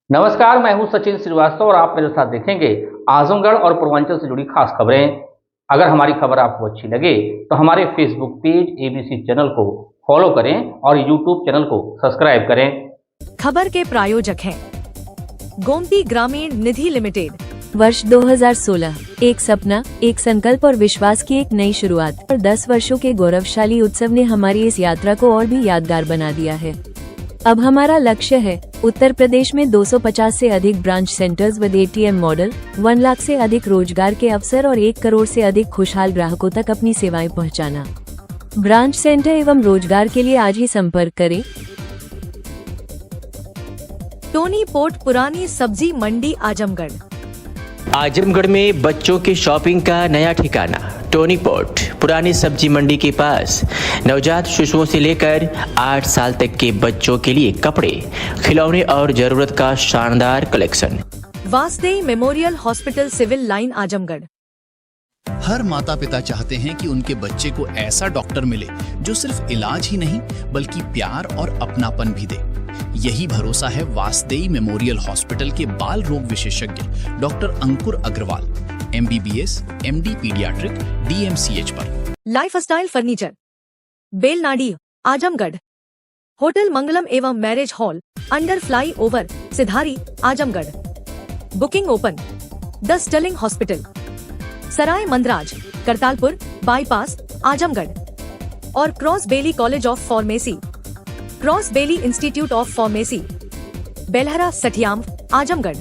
नमस्कार, मैं हूं सचिन श्रीवास्तव और आप मेरे साथ देखेंगे आजमगढ़ और पूर्वांचल से जुड़ी खास खबरें। अगर हमारी खबर आपको अच्छी लगे तो हमारे फेसबुक पेज एबीसी चैनल को फॉलो करें और यूट्यूब चैनल को सब्सक्राइब करें। खबर के प्रायोजक हैं गोमती ग्रामीण निधि लिमिटेड। वर्ष 2016 एक सपना, एक संकल्प और विश्वास की एक नई शुरुआत और 10 वर्षों के गौरवशाली उत्सव ने हमारी इस यात्रा को और भी यादगार बना दिया है। अब हमारा लक्ष्य है उत्तर प्रदेश में 250 से अधिक ब्रांच सेंटर्स व एटीएम मॉडल, 1 लाख से अधिक रोजगार के अवसर और 1 करोड़ से अधिक खुशहाल ग्राहकों तक अपनी सेवाएं पहुंचाना। ब्रांच सेंटर एवं रोजगार के लिए आज ही संपर्क करें। टोनी पोर्ट पुरानी सब्जी मंडी आजमगढ़। आजमगढ़ में बच्चों की शॉपिंग का नया ठिकाना टोनी पोर्ट पुरानी सब्जी मंडी के पास नवजात शिशुओं से लेकर 8 साल तक के बच्चों के लिए कपड़े, खिलौने और जरूरत का शानदार collection. Vasdei memorial hospital civil line Azamgarh. हर माता पिता चाहते हैं कि उनके बच्चे को ऐसा डॉक्टर मिले जो सिर्फ इलाज ही नहीं बल्कि प्यार और अपनापन भी दे। यही भरोसा है वासदेई मेमोरियल हॉस्पिटल के बाल रोग विशेषज्ञ doctor Ankur Agarwal, MBBS, MD paediatric, DMCH पर। Lifestyle furniture Belnadi Azamgarh. Hotel Mangalam एवं marriage hall under flyover Sidhari Azamgarh. Booking open. The Sterling hospital Sarai Mandraj Kartalpur bypass Azamgarh और Cross Bailey college of pharmacy, Cross Bailey institute of pharmacy Belhara Sathiyam Azamgarh.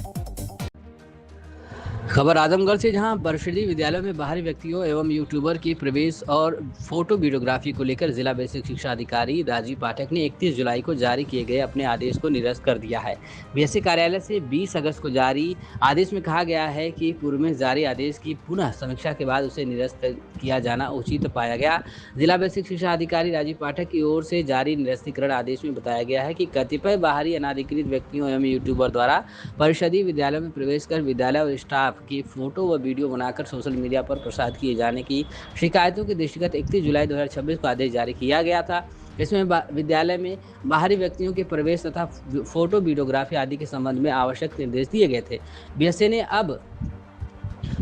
खबर आजमगढ़ से, जहां परिषदीय विद्यालयों में बाहरी व्यक्तियों एवं यूट्यूबर की प्रवेश और फोटो वीडियोग्राफी को लेकर जिला बेसिक शिक्षा अधिकारी राजीव पाठक ने 31 जुलाई को जारी किए गए अपने आदेश को निरस्त कर दिया है। बीएससी कार्यालय से 20 अगस्त को जारी आदेश में कहा गया है कि पूर्व में जारी आदेश की पुनः समीक्षा के बाद उसे निरस्त किया जाना उचित पाया गया। जिला बेसिक शिक्षा अधिकारी राजीव पाठक की ओर से जारी निरस्तीकरण आदेश में बताया गया है कि कतिपय बाहरी अनाधिकृत व्यक्तियों एवं यूट्यूबर द्वारा परिषदीय विद्यालयों में प्रवेश कर विद्यालय और स्टाफ की फोटो व वीडियो बनाकर सोशल मीडिया पर प्रसारित किए जाने की शिकायतों के दृष्टिगत 31 जुलाई 2026 को आदेश जारी किया गया था। इसमें विद्यालय में बाहरी व्यक्तियों के प्रवेश तथा फोटो वीडियोग्राफी आदि के संबंध में आवश्यक निर्देश दिए गए थे। बीएससी ने अब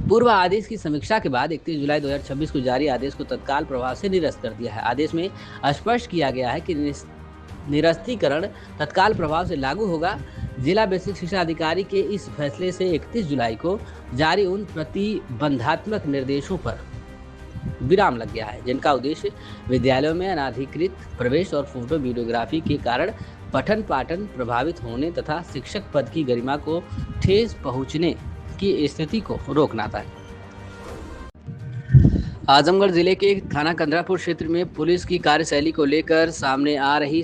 पूर्व आदेश की समीक्षा के बाद 31 जुलाई 2026 को जारी आदेश को तत्काल प्रभाव से निरस्त कर दिया है। आदेश में स्पष्ट किया गया है कि निरस्तीकरण तत्काल प्रभाव से लागू होगा। जिला बेसिक शिक्षा अधिकारी के इस फैसले से 31 जुलाई को जारी उन प्रतिबंधात्मक निर्देशों पर विराम लग गया है जिनका उद्देश्य विद्यालयों में अनाधिकृत प्रवेश और फोटो वीडियोग्राफी के कारण पठन पाठन प्रभावित होने तथा शिक्षक पद की गरिमा को ठेस पहुंचने की स्थिति को रोकना था। आजमगढ़ जिले के थाना कंदरापुर क्षेत्र में पुलिस की कार्यशैली को लेकर सामने आ रही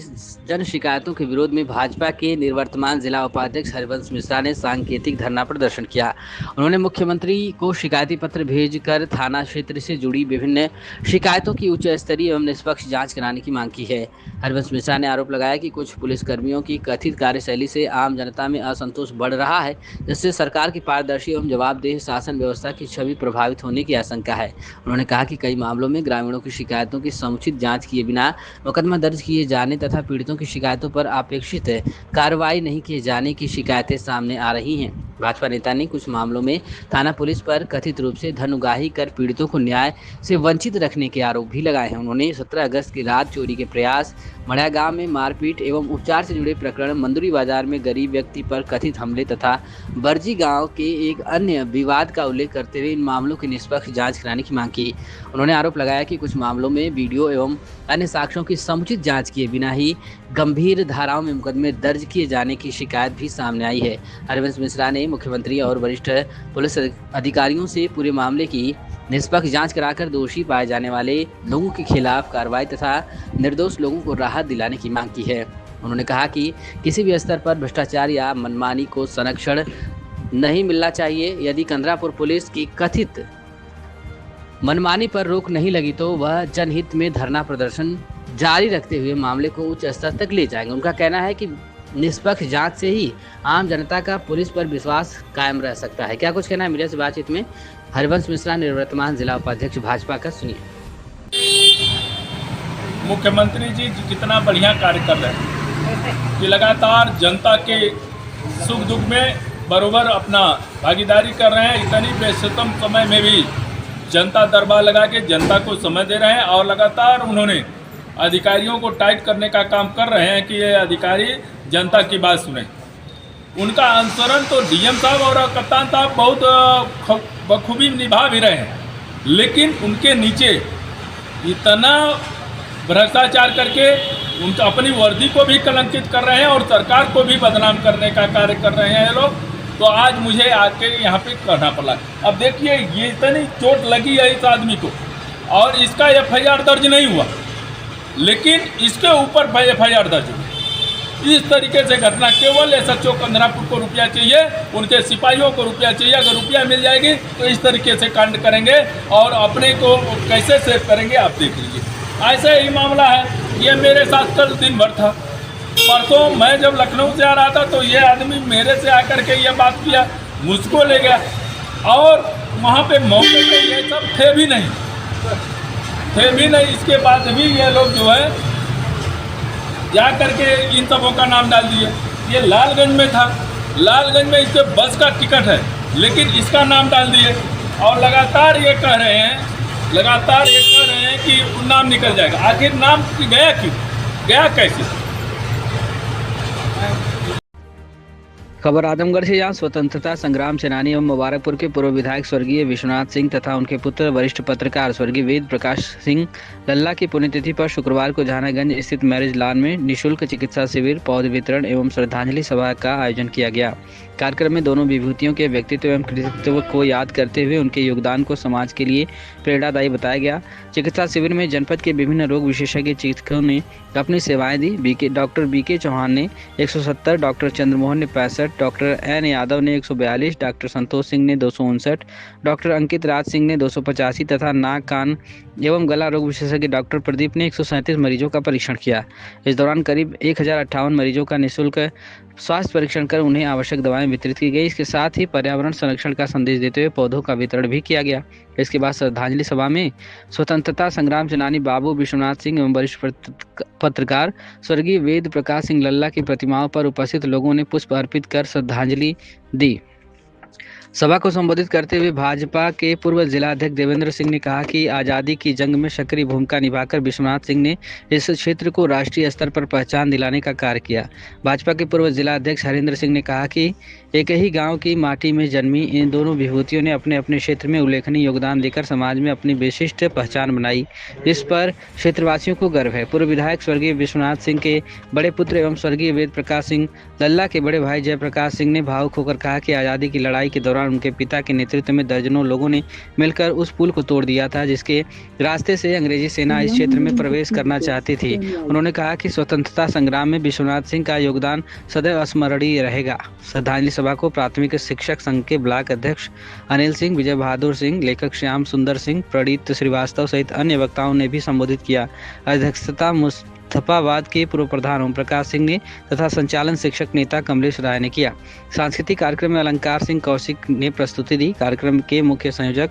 जन शिकायतों के विरोध में भाजपा के निवर्तमान जिला उपाध्यक्ष हरिवंश मिश्रा ने सांकेतिक धरना प्रदर्शन किया। उन्होंने मुख्यमंत्री को शिकायती पत्र भेजकर थाना क्षेत्र से जुड़ी विभिन्न शिकायतों की उच्च स्तरीय एवं निष्पक्ष जांच कराने की मांग की है। हरिवंश मिश्रा ने आरोप लगाया कि कुछ पुलिसकर्मियों की कथित कार्यशैली से आम जनता में असंतोष बढ़ रहा है, जिससे सरकार की पारदर्शी एवं जवाबदेह शासन व्यवस्था की छवि प्रभावित होने की आशंका है। उन्होंने कहा कि कई मामलों में ग्रामीणों की शिकायतों की समुचित जांच किए बिना मुकदमा दर्ज किए जाने तथा पीड़ितों की शिकायतों पर अपेक्षित कार्रवाई नहीं किए जाने की शिकायतें सामने आ रही हैं। भाजपा नेता ने कुछ मामलों में थाना पुलिस पर कथित रूप से धन उगाही कर पीड़ितों को न्याय से वंचित रखने के आरोप भी लगाए हैं। उन्होंने 17 अगस्त की रात चोरी के प्रयास, मढ़िया गांव में मारपीट एवं उपचार से जुड़े प्रकरण, मंदुरी बाजार में गरीब व्यक्ति पर कथित हमले तथा बरजी गांव के एक अन्य विवाद का उल्लेख करते हुए इन मामलों की निष्पक्ष जांच कराने की मांग की। उन्होंने आरोप लगाया कि कुछ मामलों में वीडियो एवं अन्य साक्ष्यों की समुचित जांच किए बिना ही गंभीर धाराओं में मुकदमे दर्ज किए जाने की शिकायत भी सामने आई है। हरिवंश मिश्रा ने मुख्यमंत्री और वरिष्ठ पुलिस अधिकारियों से पूरे मामले की निष्पक्ष जांच कराकर दोषी पाए जाने वाले लोगों के खिलाफ कार्रवाई तथा निर्दोष लोगों को राहत दिलाने की मांग की है। उन्होंने कहा कि किसी भी स्तर पर भ्रष्टाचार या मनमानी को संरक्षण नहीं मिलना चाहिए। यदि कंदरापुर पुलिस की कथित मनमानी पर रोक नहीं लगी तो वह जनहित में धरना प्रदर्शन जारी रखते हुए मामले को उच्च स्तर तक ले जाएंगे। उनका कहना है कि निष्पक्ष जांच से ही आम जनता का पुलिस पर विश्वास कायम रह सकता है। क्या कुछ कहना है मीडिया से बातचीत में हरिवंश मिश्रा, निवर्तमान जिला उपाध्यक्ष भाजपा का, सुनिए। मुख्यमंत्री जी जितना बढ़िया कार्य कर रहे हैं कि लगातार जनता के सुख दुख में बरोबर अपना भागीदारी कर रहे हैं। इतनी व्यस्ततम समय में भी जनता दरबार लगा के जनता को समय दे रहे हैं और लगातार उन्होंने अधिकारियों को टाइट करने का काम कर रहे हैं कि ये अधिकारी जनता की बात सुने। उनका अनुसरण तो डीएम साहब और कप्तान साहब बहुत बखूबी निभा भी रहे हैं, लेकिन उनके नीचे इतना भ्रष्टाचार करके उनका अपनी वर्दी को भी कलंकित कर रहे हैं और सरकार को भी बदनाम करने का कार्य कर रहे हैं ये लोग। तो आज मुझे आके यहाँ पे करना पड़ा। अब देखिए ये इतनी चोट लगी है इस आदमी को और इसका एफआईआर दर्ज नहीं हुआ, लेकिन इसके ऊपर एफआईआर दर्ज हुई। इस तरीके से घटना केवल एसएचओ कंदरापुर को रुपया चाहिए, उनके सिपाहियों को रुपया चाहिए। अगर रुपया मिल जाएगी तो इस तरीके से कांड करेंगे और अपने को कैसे सेव करेंगे आप देख लीजिए। ऐसा ही मामला है। ये मेरे साथ कल दिन भर था। परसों मैं जब लखनऊ से आ रहा था तो ये आदमी मेरे से आकर के ये बात किया, मुझको ले गया और वहाँ पे मौके पे ये सब थे भी नहीं। इसके बाद भी ये लोग जो है जा करके इन सबों का नाम डाल दिए। ये लालगंज में था, लालगंज में इसके बस का टिकट है, लेकिन इसका नाम डाल दिए और लगातार ये कह रहे हैं कि नाम निकल जाएगा। आखिर नाम गया क्यों, गया कैसे? खबर आजमगढ़ से, जहां स्वतंत्रता संग्राम सेनानी एवं मुबारकपुर के पूर्व विधायक स्वर्गीय विश्वनाथ सिंह तथा उनके पुत्र वरिष्ठ पत्रकार स्वर्गीय वेद प्रकाश सिंह लल्ला की पुण्यतिथि पर शुक्रवार को जहानागंज स्थित मैरिज लॉन में निःशुल्क चिकित्सा शिविर, पौध वितरण एवं श्रद्धांजलि सभा का आयोजन किया गया। कार्यक्रम में दोनों विभूतियों के व्यक्तित्व एवं कृतित्व को याद करते हुए उनके योगदान को समाज के लिए प्रेरणादायी बताया गया। चिकित्सा शिविर में जनपद के विभिन्न रोग विशेषज्ञ चिकित्सकों ने अपनी सेवाएं दी। डॉक्टर बीके चौहान ने 170, डॉक्टर चंद्रमोहन ने 65, डॉक्टर एन यादव ने 142, डॉक्टर संतोष सिंह ने 259, डॉक्टर अंकित राज सिंह ने 285 तथा नाक कान एवं गला रोग विशेषज्ञ डॉक्टर प्रदीप ने 137 मरीजों का परीक्षण किया। इस दौरान करीब 1058 मरीजों का निःशुल्क स्वास्थ्य परीक्षण कर उन्हें आवश्यक दवाएं वितरित की गई। इसके साथ ही पर्यावरण संरक्षण का संदेश देते हुए पौधों का वितरण भी किया गया। इसके बाद श्रद्धांजलि सभा में स्वतंत्रता संग्राम सेनानी बाबू विश्वनाथ सिंह एवं वरिष्ठ पत्रकार स्वर्गीय वेद प्रकाश सिंह लल्ला की प्रतिमाओं पर उपस्थित लोगों ने पुष्प अर्पित कर श्रद्धांजलि दी। सभा को संबोधित करते हुए भाजपा के पूर्व जिलाध्यक्ष देवेंद्र सिंह ने कहा कि आज़ादी की जंग में सक्रिय भूमिका निभाकर विश्वनाथ सिंह ने इस क्षेत्र को राष्ट्रीय स्तर पर पहचान दिलाने का कार्य किया। भाजपा के पूर्व जिलाध्यक्ष हरिंद्र सिंह ने कहा कि एक ही गांव की माटी में जन्मी इन दोनों विभूतियों ने अपने अपने क्षेत्र में उल्लेखनीय योगदान देकर समाज में अपनी विशिष्ट पहचान बनाई, जिस पर क्षेत्रवासियों को गर्व है। पूर्व विधायक स्वर्गीय विश्वनाथ सिंह के बड़े पुत्र एवं स्वर्गीय वेद प्रकाश सिंह लल्ला के बड़े भाई जयप्रकाश सिंह ने भावुक होकर कहा कि आज़ादी की लड़ाई के दौरान उनके पिता के नेतृत्व में दर्जनों लोगों ने मिलकर उस पुल को तोड़ दिया था जिसके रास्ते से अंग्रेजी सेना इस क्षेत्र में प्रवेश करना चाहती थी। उन्होंने कहा कि स्वतंत्रता संग्राम में विश्वनाथ सिंह का योगदान सदैव स्मरणीय रहेगा। श्रद्धांजलि सभा को प्राथमिक शिक्षक संघ के ब्लॉक अध्यक्ष अनिल सिंह, विजय बहादुर सिंह, लेखक श्याम सुंदर सिंह, प्रणीत श्रीवास्तव सहित अन्य वक्ताओं ने भी संबोधित किया। अध्यक्षता मुस्तफाबाद के पूर्व प्रधान ओम प्रकाश सिंह ने तथा संचालन शिक्षक नेता कमलेश राय ने किया। सांस्कृतिक कार्यक्रम में अलंकार सिंह कौशिक ने प्रस्तुति दी। कार्यक्रम के मुख्य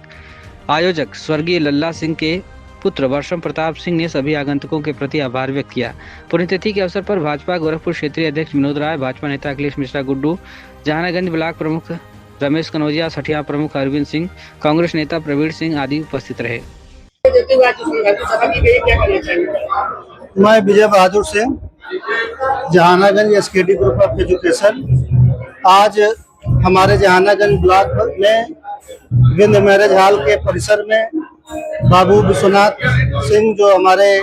आयोजक स्वर्गीय लल्ला सिंह के पुत्र वर्षम प्रताप सिंह ने सभी आगंतुकों के प्रति आभार व्यक्त किया। पुण्यतिथि के अवसर पर भाजपा गोरखपुर क्षेत्रीय अध्यक्ष विनोद राय, भाजपा नेता अखिलेश मिश्रा गुड्डू, जहानागंज ब्लॉक प्रमुख रमेश कनौजिया, सठिया प्रमुख अरविंद सिंह, कांग्रेस नेता प्रवीण सिंह आदि उपस्थित रहे। मैं Vijay Bahadur Singh, Jahanaganj SKD group of education. आज हमारे जहानागंज ब्लॉक में विंद मैरिज हॉल के परिसर में बाबू विश्वनाथ सिंह जो हमारे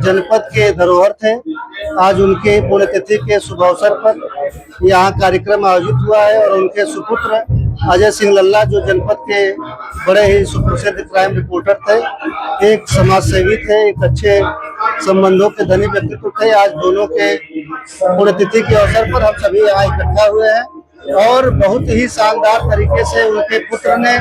जनपद के धरोहर थे, आज उनके पुण्यतिथि के शुभ अवसर पर यहाँ कार्यक्रम आयोजित हुआ है और उनके सुपुत्र अजय सिंह लल्ला जो जनपद के बड़े ही सुप्रसिद्ध क्राइम रिपोर्टर थे, एक समाज सेवी थे, एक अच्छे संबंधों के धनी व्यक्तित्व थे। आज दोनों के पुण्यतिथि के अवसर पर हम सभी यहाँ इकट्ठा हुए हैं और बहुत ही शानदार तरीके से उनके पुत्र ने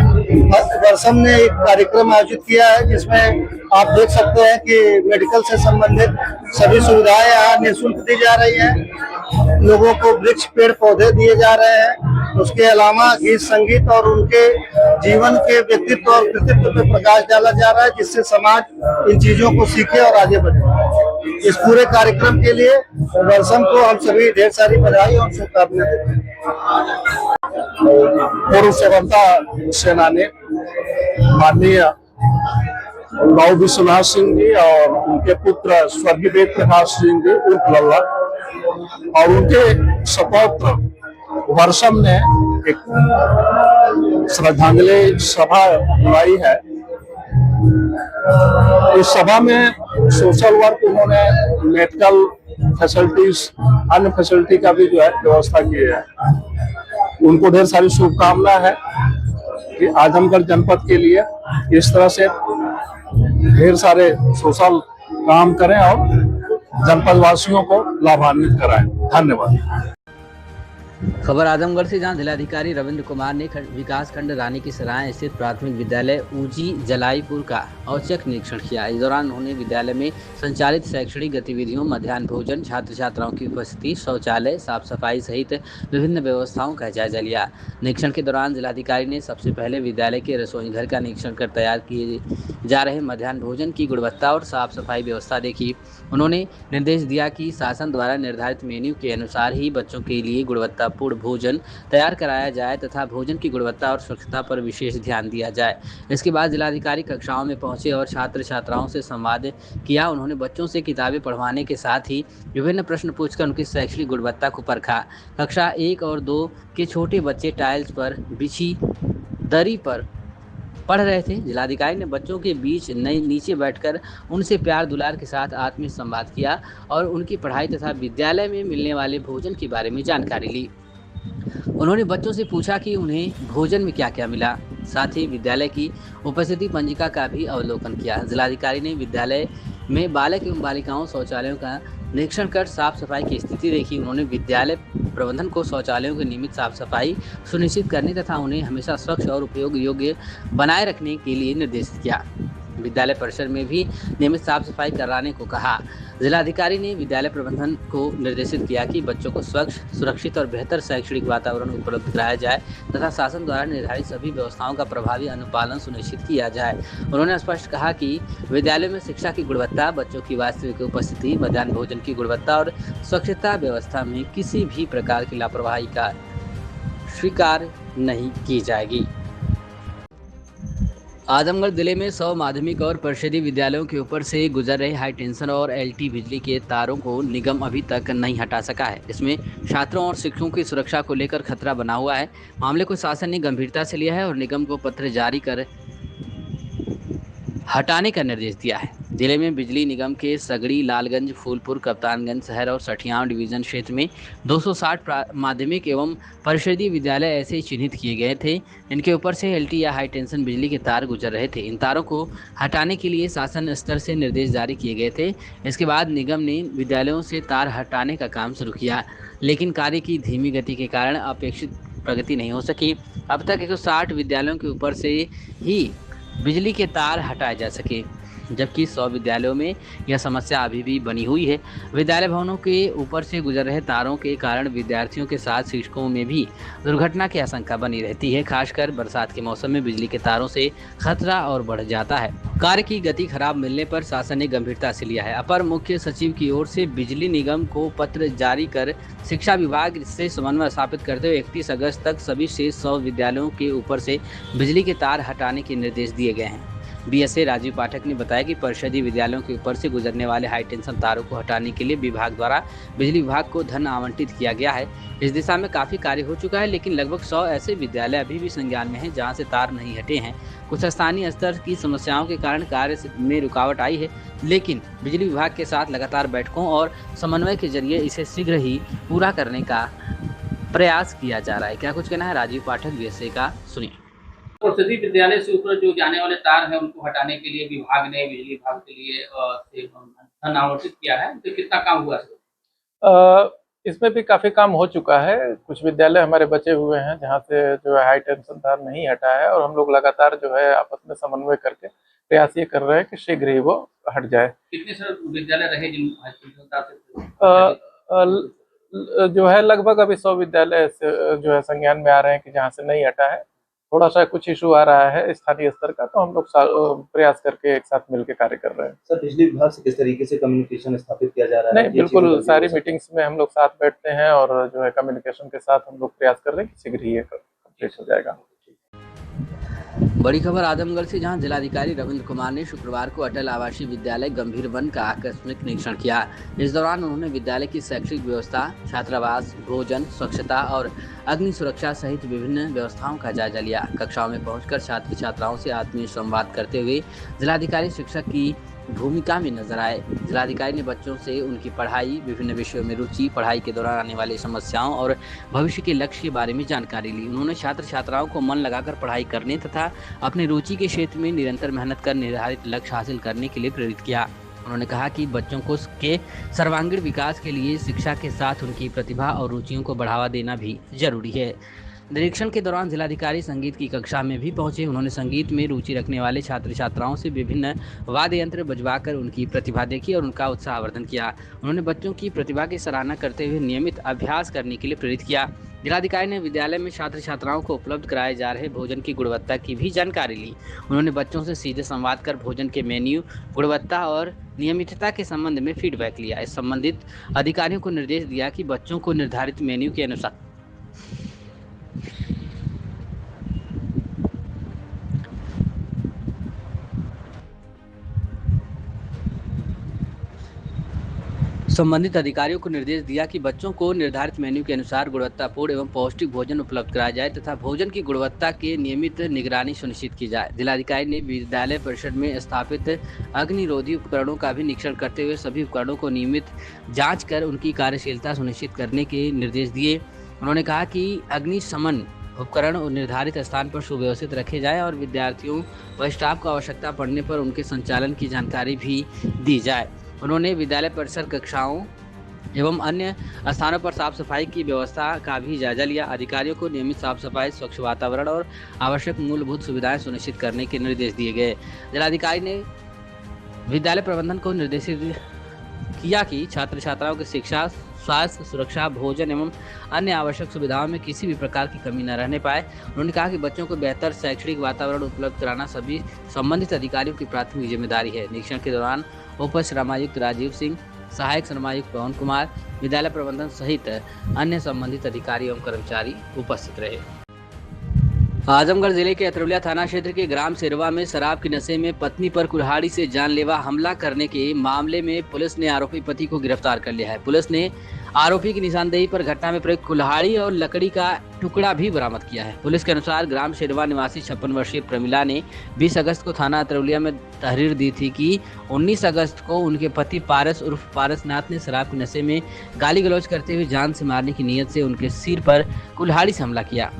वर्षम ने एक कार्यक्रम आयोजित किया है जिसमें आप देख सकते हैं कि मेडिकल से संबंधित सभी सुविधाएं यहाँ निःशुल्क दी जा रही हैं। लोगों को वृक्ष पेड़ पौधे दिए जा रहे हैं। उसके अलावा गीत संगीत और उनके जीवन के व्यक्तित्व और कृतित्व पे प्रकाश डाला जा रहा है जिससे समाज इन चीजों को सीखे और आगे बढ़े। इस पूरे कार्यक्रम के लिए वर्षम को हम सभी ढेर सारी बधाई और शुभकामनाएं देते हैं। पूर्व स्वतंत्रता सेनानी माननीय भाऊ विश्वनाथ सिंह जी और उनके पुत्र स्वर्गीय वेद प्रकाश सिंह जी उर्फ लल्ला और उनके सपौत्र वर्षम ने एक श्रद्धांजलि सभा बुलाई है। इस सभा में सोशल वर्क उन्होंने मेडिकल फैसिलिटीज अन्य फैसिलिटी का भी जो है व्यवस्था की है। उनको ढेर सारी शुभकामनाएं है कि आजमगढ़ जनपद के लिए इस तरह से ढेर सारे सोशल काम करें और जनपद वासियों को लाभान्वित कराएं। धन्यवाद। खबर आजमगढ़ से, जहां जिलाधिकारी रविंद्र कुमार ने विकास खंड रानी की सराय स्थित प्राथमिक विद्यालय ऊजी जलाईपुर का औचक निरीक्षण किया। इस दौरान उन्होंने विद्यालय में संचालित शैक्षणिक गतिविधियों, मध्याह्न भोजन, छात्र छात्राओं की उपस्थिति, शौचालय, साफ सफाई सहित विभिन्न व्यवस्थाओं का जायजा लिया। निरीक्षण के दौरान जिलाधिकारी ने सबसे पहले विद्यालय के रसोई घर का निरीक्षण कर तैयार किए जा रहे मध्याह्न भोजन की गुणवत्ता और साफ सफाई व्यवस्था देखी। उन्होंने निर्देश दिया कि शासन द्वारा निर्धारित मेन्यू के अनुसार ही बच्चों के लिए गुणवत्तापूर्ण भोजन तैयार कराया जाए तथा भोजन की गुणवत्ता और स्वच्छता पर विशेष ध्यान दिया जाए। इसके बाद जिलाधिकारी कक्षाओं में पहुंचे और छात्र छात्राओं से संवाद किया। उन्होंने बच्चों से किताबें पढ़वाने के साथ ही विभिन्न प्रश्न पूछकर उनकी शैक्षणिक गुणवत्ता को परखा। कक्षा 1 और 2 के छोटे बच्चे टाइल्स पर बिछी दरी पर पढ़ रहे थे। जिलाधिकारी ने बच्चों के बीच नीचे बैठकर उनसे प्यार दुलार के साथ आत्मीय संवाद किया और उनकी पढ़ाई तथा विद्यालय में मिलने वाले भोजन के बारे में जानकारी ली। उन्होंने बच्चों से पूछा कि उन्हें भोजन में क्या क्या मिला। साथ ही विद्यालय की उपस्थिति पंजिका का भी अवलोकन किया। जिलाधिकारी ने विद्यालय में बालक एवं बालिकाओं शौचालयों का निरीक्षण कर साफ सफाई की स्थिति देखी। उन्होंने विद्यालय प्रबंधन को शौचालयों की नियमित साफ सफाई सुनिश्चित करने तथा उन्हें हमेशा स्वच्छ और उपयोग योग्य बनाए रखने के लिए निर्देशित किया। विद्यालय परिसर में भी नियमित साफ सफाई कराने को कहा। जिलाधिकारी ने विद्यालय प्रबंधन को निर्देशित किया कि बच्चों को स्वच्छ, सुरक्षित और बेहतर शैक्षणिक वातावरण उपलब्ध कराया जाए तथा शासन द्वारा निर्धारित सभी व्यवस्थाओं का प्रभावी अनुपालन सुनिश्चित किया जाए। उन्होंने स्पष्ट कहा कि विद्यालय में शिक्षा की गुणवत्ता, बच्चों की वास्तविक उपस्थिति, मध्याह्न भोजन की गुणवत्ता और स्वच्छता व्यवस्था में किसी भी प्रकार की लापरवाही का स्वीकार नहीं की जाएगी। आजमगढ़ जिले में 100 माध्यमिक और परिषदीय विद्यालयों के ऊपर से गुजर रहे हाई टेंशन और एलटी बिजली के तारों को निगम अभी तक नहीं हटा सका है। इसमें छात्रों और शिक्षकों की सुरक्षा को लेकर खतरा बना हुआ है। मामले को शासन ने गंभीरता से लिया है और निगम को पत्र जारी कर हटाने का निर्देश दिया है। जिले में बिजली निगम के सगड़ी, लालगंज, फूलपुर, कप्तानगंज शहर और सठियाव डिवीजन क्षेत्र में 260 माध्यमिक एवं परिषदीय विद्यालय ऐसे चिन्हित किए गए थे। इनके ऊपर से एलटी या हाई टेंशन बिजली के तार गुजर रहे थे। इन तारों को हटाने के लिए शासन स्तर से निर्देश जारी किए गए थे। इसके बाद निगम ने विद्यालयों से तार हटाने का काम शुरू किया, लेकिन कार्य की धीमी गति के कारण अपेक्षित प्रगति नहीं हो सकी। अब तक 160 विद्यालयों के ऊपर से ही बिजली के तार हटाए जा सके, जबकि 100 विद्यालयों में यह समस्या अभी भी बनी हुई है। विद्यालय भवनों के ऊपर से गुजर रहे तारों के कारण विद्यार्थियों के साथ शिक्षकों में भी दुर्घटना की आशंका बनी रहती है। खासकर बरसात के मौसम में बिजली के तारों से खतरा और बढ़ जाता है। कार्य की गति खराब मिलने पर शासन ने गंभीरता से लिया है। अपर मुख्य सचिव की ओर से बिजली निगम को पत्र जारी कर शिक्षा विभाग से समन्वय स्थापित करते हुए 31 अगस्त तक सभी शेष 100 विद्यालयों के ऊपर से बिजली के तार हटाने के निर्देश दिए गए हैं। बीएसए राजीव पाठक ने बताया कि परिषदीय विद्यालयों के ऊपर से गुजरने वाले हाई टेंशन तारों को हटाने के लिए विभाग द्वारा बिजली विभाग को धन आवंटित किया गया है। इस दिशा में काफ़ी कार्य हो चुका है, लेकिन लगभग 100 ऐसे विद्यालय अभी भी संज्ञान में हैं जहां से तार नहीं हटे हैं। कुछ स्थानीय स्तर की समस्याओं के कारण कार्य में रुकावट आई है, लेकिन बिजली विभाग के साथ लगातार बैठकों और समन्वय के जरिए इसे शीघ्र ही पूरा करने का प्रयास किया जा रहा है। क्या कुछ कहना है राजीव पाठक बीएसए का, सुनिए। परिषदीय विद्यालय से ऊपर जो जाने वाले तार हैं उनको हटाने के लिए विभाग ने बिजली विभाग के लिए धन आवंटित किया है, तो कितना काम हुआ है? इसमें भी काफी काम हो चुका है। कुछ विद्यालय हमारे बचे हुए हैं जहां से जो है हाई टेंशन तार नहीं हटा है, और हम लोग लगातार जो है आपस में समन्वय करके प्रयास ये कर रहे हैं कि शीघ्र ही वो हट जाए। कितने सर विद्यालय रहे जिन हाई टेंशन तार से जो है लगभग अभी 100 विद्यालय जो है संज्ञान में आ रहे हैं कि जहाँ से नहीं हटा है, थोड़ा सा कुछ इशू आ रहा है स्थानीय स्तर का, तो हम लोग प्रयास करके एक साथ मिलकर कार्य कर रहे हैं। सर, बिजली विभाग से किस तरीके से कम्युनिकेशन स्थापित किया जा रहा है? नहीं, बिल्कुल सारी मीटिंग्स में हम लोग साथ बैठते हैं और जो है कम्युनिकेशन के साथ हम लोग प्रयास कर रहे हैं कि शीघ्र ही ये कंप्लीट हो जाएगा। बड़ी खबर आजमगढ़ से, जहां जिलाधिकारी रविंद्र कुमार ने शुक्रवार को अटल आवासीय विद्यालय गंभीर वन का आकस्मिक निरीक्षण किया। इस दौरान उन्होंने विद्यालय की शैक्षिक व्यवस्था, छात्रावास, भोजन, स्वच्छता और अग्नि सुरक्षा सहित विभिन्न व्यवस्थाओं का जायजा लिया। कक्षाओं में पहुंचकर छात्र छात्राओं से आत्मीय संवाद करते हुए जिलाधिकारी शिक्षक की भूमिका में नजर आए। जिलाधिकारी ने बच्चों से उनकी पढ़ाई, विभिन्न विषयों में रुचि, पढ़ाई के दौरान आने वाली समस्याओं और भविष्य के लक्ष्य के बारे में जानकारी ली। उन्होंने छात्र छात्राओं को मन लगाकर पढ़ाई करने तथा अपने रुचि के क्षेत्र में निरंतर मेहनत कर निर्धारित लक्ष्य हासिल करने के लिए प्रेरित किया। उन्होंने कहा कि बच्चों को के सर्वांगीण विकास के लिए शिक्षा के साथ उनकी प्रतिभा और रुचियों को बढ़ावा देना भी जरूरी है। निरीक्षण के दौरान जिलाधिकारी संगीत की कक्षा में भी पहुंचे। उन्होंने संगीत में रुचि रखने वाले छात्र छात्राओं से विभिन्न वाद्य यंत्र बजवाकर उनकी प्रतिभा देखी और उनका उत्साहवर्धन किया। उन्होंने बच्चों की प्रतिभा की सराहना करते हुए नियमित अभ्यास करने के लिए प्रेरित किया। जिलाधिकारी ने विद्यालय में छात्र छात्राओं को उपलब्ध कराए जा रहे भोजन की गुणवत्ता की भी जानकारी ली। उन्होंने बच्चों से सीधे संवाद कर भोजन के मेन्यू, गुणवत्ता और नियमितता के संबंध में फीडबैक लिया। इस संबंधित अधिकारियों को निर्देश दिया कि बच्चों को निर्धारित मेन्यू के अनुसार मेन्यू के अनुसार गुणवत्तापूर्ण एवं पौष्टिक भोजन उपलब्ध कराया जाए तथा भोजन की गुणवत्ता के नियमित निगरानी सुनिश्चित की जाए। जिलाधिकारी ने विद्यालय परिसर में स्थापित अग्निरोधी उपकरणों का भी निरीक्षण करते हुए सभी उपकरणों को नियमित जांच कर उनकी कार्यशीलता सुनिश्चित करने के निर्देश दिए। उन्होंने कहा कि अग्निशमन उपकरण निर्धारित स्थान पर सुव्यवस्थित रखे जाएं और विद्यार्थियों व स्टाफ को आवश्यकता पड़ने पर उनके संचालन की जानकारी भी दी जाए। उन्होंने विद्यालय परिसर, कक्षाओं एवं अन्य स्थानों पर साफ सफाई की व्यवस्था का भी जायजा लिया। अधिकारियों को नियमित साफ सफाई, स्वच्छ वातावरण और आवश्यक मूलभूत सुविधाएं सुनिश्चित करने के निर्देश दिए गए। जिलाधिकारी ने विद्यालय प्रबंधन को निर्देशित किया कि छात्र छात्राओं की शिक्षा, स्वास्थ्य, सुरक्षा, भोजन एवं अन्य आवश्यक सुविधाओं में किसी भी प्रकार की कमी न रहने पाए। उन्होंने कहा कि बच्चों को बेहतर शैक्षणिक वातावरण उपलब्ध कराना सभी संबंधित अधिकारियों की प्राथमिक जिम्मेदारी है। निरीक्षण के दौरान उप श्रमायुक्त राजीव सिंह, सहायक श्रमायुक्त पवन कुमार, विद्यालय प्रबंधन सहित अन्य संबंधित अधिकारी एवं कर्मचारी उपस्थित रहे। आजमगढ़ जिले के अतरौलिया थाना क्षेत्र के ग्राम सिरवा में शराब के नशे में पत्नी पर कुल्हाड़ी से जानलेवा हमला करने के मामले में पुलिस ने आरोपी पति को गिरफ्तार कर लिया है। पुलिस ने आरोपी की निशानदेही पर घटना में प्रयुक्त कुल्हाड़ी और लकड़ी का टुकड़ा भी बरामद किया है। पुलिस के अनुसार ग्राम शेरवा निवासी 56 वर्षीय प्रमिला ने 20 अगस्त को थाना अतरौलिया में तहरीर दी थी कि 19 अगस्त को उनके पति पारस उर्फ पारसनाथ ने शराब के नशे में गाली गलौज करते हुए जान से मारने की नीयत से उनके सिर पर कुल्हाड़ी से हमला किया।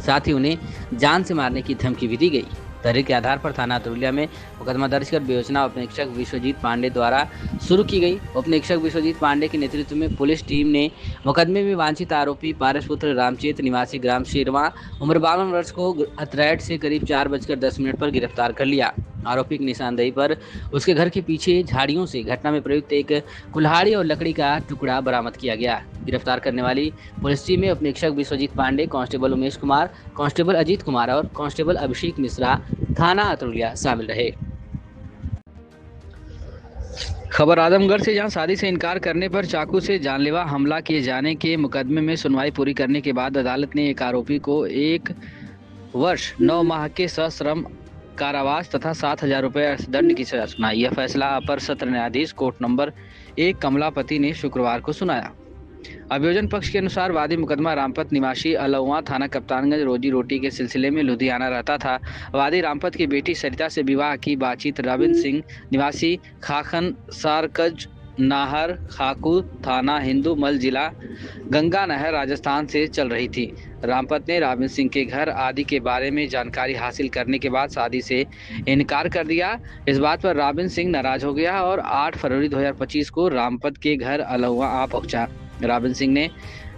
साथ ही उन्हें जान से मारने की धमकी भी दी गई। तहरीर के आधार पर थाना अतरौलिया में मुकदमा दर्ज कर विवेचना उपनिरीक्षक विश्वजीत पांडे द्वारा शुरू की गई। उपनिरीक्षक विश्वजीत पांडे के नेतृत्व में पुलिस टीम ने मुकदमे में वांछित आरोपी पारसपुत्र रामचेत निवासी ग्राम शेरवा उम्र 52 वर्ष को अतरैट से करीब 4:10 पर गिरफ्तार कर लिया। आरोपी की निशानदेही पर उसके घर के पीछे झाड़ियों से घटना में प्रयुक्त एक कुल्हाड़ी और लकड़ी का टुकड़ा बरामद किया गया। गिरफ्तार करने वाली पुलिस टीम में उपनिरीक्षक विश्वजीत पांडे, कांस्टेबल उमेश कुमार, कांस्टेबल अजीत कुमार और कांस्टेबल अभिषेक मिश्रा थाना अतरौलिया शामिल रहे। खबर आजमगढ़ से, जहां शादी से इनकार करने पर चाकू से जानलेवा हमला किए जाने के मुकदमे में सुनवाई पूरी करने के बाद अदालत ने एक आरोपी को 1 वर्ष 9 माह के सश्रम कारावास तथा 7,000 रुपये अर्थदंड की सजा सुनाई। यह फैसला अपर सत्र न्यायाधीश कोर्ट नंबर 1 कमलापति ने शुक्रवार को सुनाया। अभियोजन पक्ष के अनुसार वादी मुकदमा रामपत निवासी अलौआ थाना कप्तानगंज रोजी रोटी के सिलसिले में लुधियाना रहता था। वादी रामपत की बेटी सरिता से विवाह की बातचीत रविंद्र सिंह निवासी खाखन सारकज नाहर खाकू थाना हिंदू मल जिला गंगा नहर राजस्थान से चल रही थी। रामपत ने रविंद्र सिंह के घर आदि के बारे में जानकारी हासिल करने के बाद शादी से इनकार कर दिया। इस बात पर रविंद्र सिंह नाराज हो गया और 8 फरवरी 2025 को रामपत के घर अलौआ आ पहुंचा। रविंद्र सिंह ने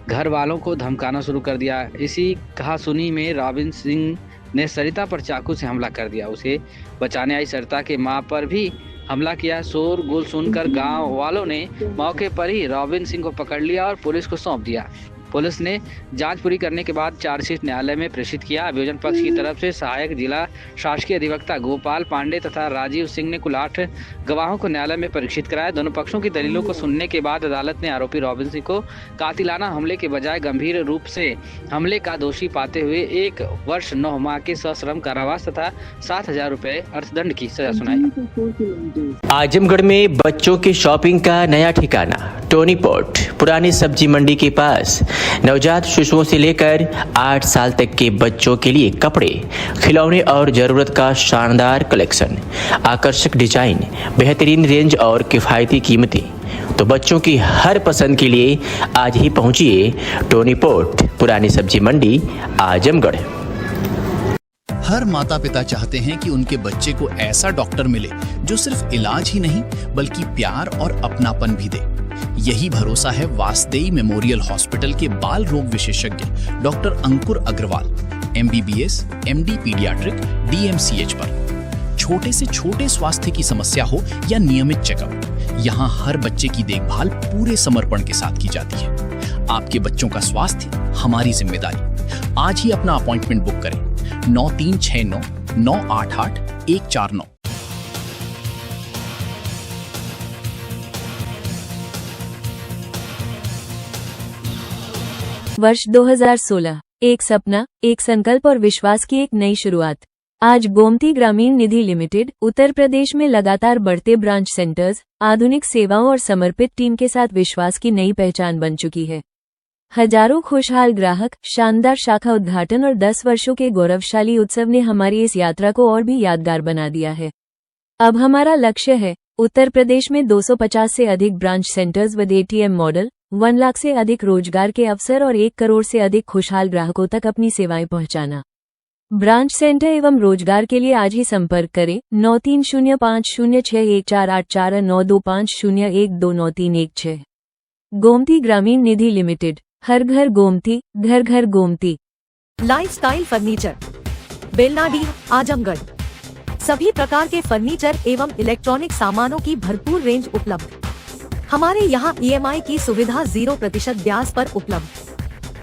घर वालों को धमकाना शुरू कर दिया। इसी कहासुनी में रविंद्र सिंह ने सरिता पर चाकू से हमला कर दिया। उसे बचाने आई सरिता के मां पर भी हमला किया। शोरगुल सुनकर गांव वालों ने मौके पर ही रविंद्र सिंह को पकड़ लिया और पुलिस को सौंप दिया। पुलिस ने जांच पूरी करने के बाद चार्जशीट न्यायालय में प्रेषित किया। अभियोजन पक्ष की तरफ से सहायक जिला शासकीय अधिवक्ता गोपाल पांडे तथा राजीव सिंह ने कुल 8 गवाहों को न्यायालय में परीक्षित कराया। दोनों पक्षों की दलीलों को सुनने के बाद अदालत ने आरोपी रॉबिन सिंह को कातिलाना हमले के बजाय गंभीर रूप से हमले का दोषी पाते हुए 1 वर्ष 9 माह के सश्रम कारावास तथा 7,000 रुपए अर्थदंड की सजा सुनाई। आजमगढ़ में बच्चों की शॉपिंग का नया ठिकाना टोनी पोर्ट पुरानी सब्जी मंडी के पास नवजात शिशुओं से लेकर 8 साल तक के बच्चों के लिए कपड़े, खिलौने और जरूरत का शानदार कलेक्शन, आकर्षक डिजाइन, बेहतरीन रेंज और किफायती कीमतें। तो बच्चों की हर पसंद के लिए आज ही पहुंचिए टोनी पोर्ट पुरानी सब्जी मंडी आजमगढ़। हर माता पिता चाहते हैं कि उनके बच्चे को ऐसा डॉक्टर मिले जो सिर्फ इलाज ही नहीं बल्कि प्यार और अपनापन भी दे। यही भरोसा है वासदेई मेमोरियल हॉस्पिटल के बाल रोग विशेषज्ञ doctor Ankur Agarwal, MBBS, MD paediatric, DMCH पर। छोटे से छोटे स्वास्थ्य की समस्या हो या नियमित चेकअप, यहाँ हर बच्चे की देखभाल पूरे समर्पण के साथ की जाती है। आपके बच्चों का स्वास्थ्य हमारी जिम्मेदारी। आज ही अपना अपॉइंटमेंट बुक करें 9369 988 149। वर्ष 2016, एक सपना, एक संकल्प और विश्वास की एक नई शुरुआत। आज गोमती ग्रामीण निधि लिमिटेड उत्तर प्रदेश में लगातार बढ़ते ब्रांच सेंटर्स, आधुनिक सेवाओं और समर्पित टीम के साथ विश्वास की नई पहचान बन चुकी है। हजारों खुशहाल ग्राहक, शानदार शाखा उद्घाटन और 10 वर्षों के गौरवशाली उत्सव ने हमारी इस यात्रा को और भी यादगार बना दिया है। अब हमारा लक्ष्य है उत्तर प्रदेश में 250 से अधिक ब्रांच सेंटर्स व ATM मॉडल, 1 लाख से अधिक रोजगार के अवसर और 1 करोड़ से अधिक खुशहाल ग्राहकों तक अपनी सेवाएं पहुंचाना। ब्रांच सेंटर एवं रोजगार के लिए आज ही संपर्क करें 9305061484 9250129316। गोमती ग्रामीण निधि लिमिटेड, हर घर गोमती, घर घर गोमती। Lifestyle furniture, Belnadi, Azamgarh. सभी प्रकार के फर्नीचर एवं इलेक्ट्रॉनिक सामानों की भरपूर रेंज उपलब्ध। हमारे यहाँ EMI की सुविधा 0% ब्याज पर उपलब्ध।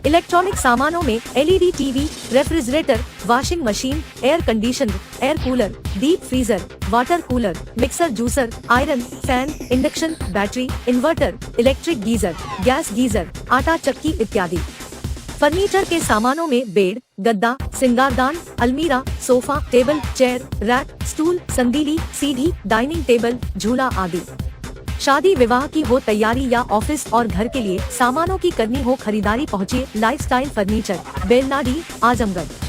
इलेक्ट्रॉनिक सामानों में LED TV, refrigerator, washing machine, air conditioner, air cooler, deep freezer, water cooler, mixer juicer, iron, fan, induction, battery, inverter, electric geyser, gas geyser, आटा चक्की इत्यादि। फर्नीचर के सामानों में बेड, गद्दा, सिंगारदान, अलमीरा, sofa, table, chair, rack, stool, संदीली, सीढ़ी, डाइनिंग टेबल, झूला आदि। शादी विवाह की हो तैयारी या ऑफिस और घर के लिए सामानों की करनी हो खरीदारी, पहुंचिए लाइफस्टाइल फर्नीचर, बेलनाडी, आजमगढ़।